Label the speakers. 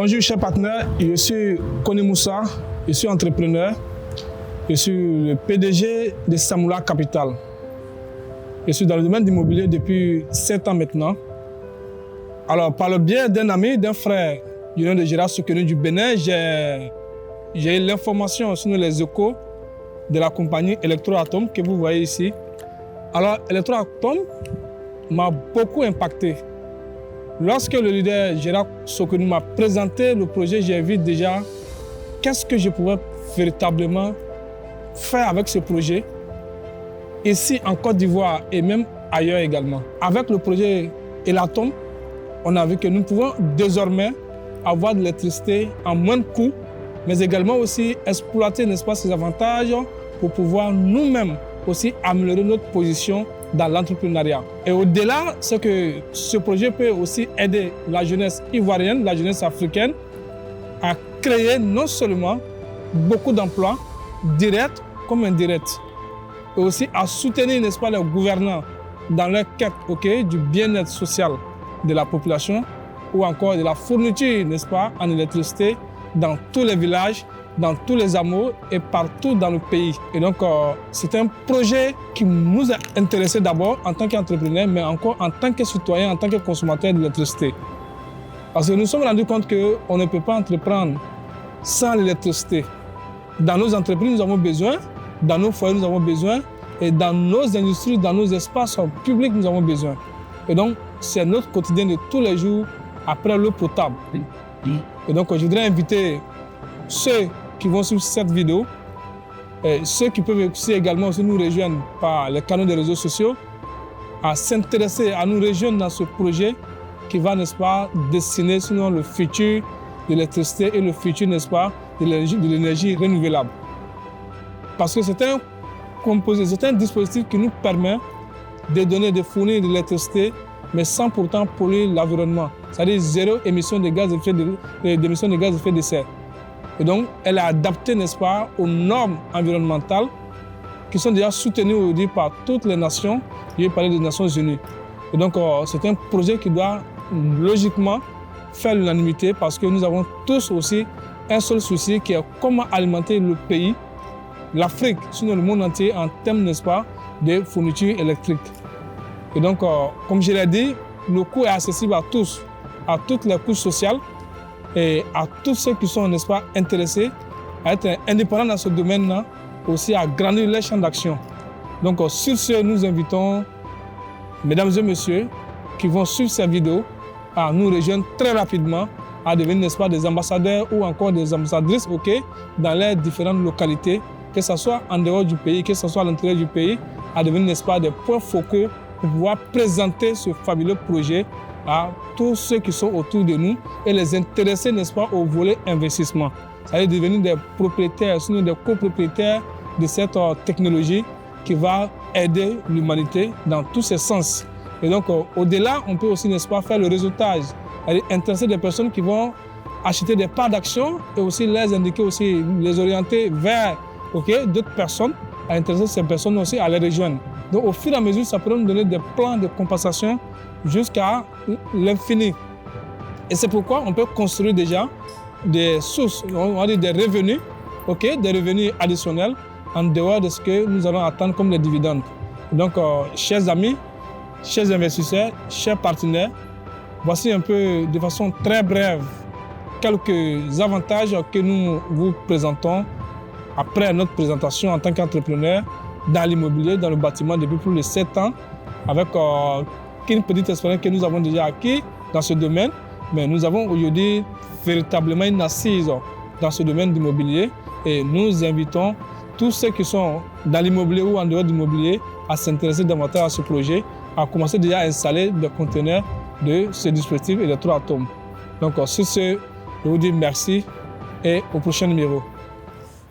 Speaker 1: Bonjour chers partenaires, je suis Kone Moussa, je suis entrepreneur, je suis le PDG de Samoula Capital. Je suis dans le domaine d'immobilier depuis 7 ans maintenant. Alors par le biais d'un ami, d'un frère du nom de Gérard Sokenu du Bénin, j'ai eu l'information sur les échos de la compagnie Electroatom que vous voyez ici. Alors Electroatom m'a beaucoup impacté. Lorsque le leader Gérard Sokenu m'a présenté le projet, j'ai vu déjà qu'est-ce que je pouvais véritablement faire avec ce projet, ici en Côte d'Ivoire et même ailleurs également. Avec le projet Elatom, on a vu que nous pouvons désormais avoir de l'électricité en moins de coûts, mais également aussi exploiter, n'est-ce pas, ces avantages pour pouvoir nous-mêmes aussi améliorer notre position dans l'entrepreneuriat. Et au-delà, c'est que ce projet peut aussi aider la jeunesse ivoirienne, la jeunesse africaine, à créer non seulement beaucoup d'emplois, directs comme indirects, et aussi à soutenir, n'est-ce pas, les gouvernants dans leur quête du bien-être social de la population, ou encore de la fourniture, n'est-ce pas, en électricité dans tous les villages, dans tous les hameaux et partout dans le pays. Et donc, c'est un projet qui nous a intéressés d'abord en tant qu'entrepreneurs, mais encore en tant que citoyens, en tant que consommateurs d'électricité. Parce que nous nous sommes rendus compte qu'on ne peut pas entreprendre sans l'électricité. Dans nos entreprises, nous avons besoin, dans nos foyers, nous avons besoin, et dans nos industries, dans nos espaces publics, nous avons besoin. Et donc, c'est notre quotidien de tous les jours après l'eau potable. Et donc, je voudrais inviter ceux qui vont suivre cette vidéo, et ceux qui peuvent aussi également aussi nous rejoindre par les canaux des réseaux sociaux, à s'intéresser, à nous rejoindre dans ce projet qui va, n'est-ce pas, dessiner sinon le futur de l'électricité et le futur, n'est-ce pas, de l'énergie renouvelable. Parce que c'est un dispositif qui nous permet de fournir de l'électricité, mais sans pourtant polluer l'environnement. C'est-à-dire zéro émission de gaz à effet de serre. Et donc, elle est adaptée, n'est-ce pas, aux normes environnementales qui sont déjà soutenues aujourd'hui par toutes les nations. Je vais parler des Nations Unies. Et donc, c'est un projet qui doit logiquement faire l'unanimité parce que nous avons tous aussi un seul souci qui est comment alimenter le pays, l'Afrique, sinon le monde entier, en termes, n'est-ce pas, de fourniture électrique. Et donc, comme je l'ai dit, le coût est accessible à tous, à toutes les couches sociales, et à tous ceux qui sont, n'est-ce pas, intéressés à être indépendants dans ce domaine-là, aussi à grandir leur champ d'action. Donc, sur ce, nous invitons, mesdames et messieurs, qui vont suivre cette vidéo, à nous rejoindre très rapidement, à devenir, n'est-ce pas, des ambassadeurs ou encore des ambassadrices, dans les différentes localités, que ce soit en dehors du pays, que ce soit à l'intérieur du pays, à devenir, n'est-ce pas, des points focaux pour pouvoir présenter ce fabuleux projet à tous ceux qui sont autour de nous et les intéresser, n'est-ce pas, au volet investissement. Ça veut devenir des propriétaires, sinon des copropriétaires de cette technologie qui va aider l'humanité dans tous ses sens. Et donc, au-delà, on peut aussi, n'est-ce pas, faire le réseautage, intéresser des personnes qui vont acheter des parts d'action et aussi les indiquer, aussi les orienter vers d'autres personnes, à intéresser ces personnes aussi à les rejoindre. Donc, au fur et à mesure, ça peut nous donner des plans de compensation jusqu'à l'infini. Et c'est pourquoi on peut construire déjà des sources, on va dire des revenus, des revenus additionnels en dehors de ce que nous allons attendre comme les dividendes. Donc, chers amis, chers investisseurs, chers partenaires, voici un peu de façon très brève quelques avantages que nous vous présentons après notre présentation en tant qu'entrepreneur dans l'immobilier, dans le bâtiment depuis plus de 7 ans, avec une petite expérience que nous avons déjà acquis dans ce domaine, mais nous avons aujourd'hui véritablement une assise dans ce domaine d'immobilier et nous invitons tous ceux qui sont dans l'immobilier ou en dehors de l'immobilier à s'intéresser davantage à ce projet, à commencer déjà à installer des conteneurs de ce dispositif Electroatom. Donc sur ce, je vous dis merci et au prochain numéro.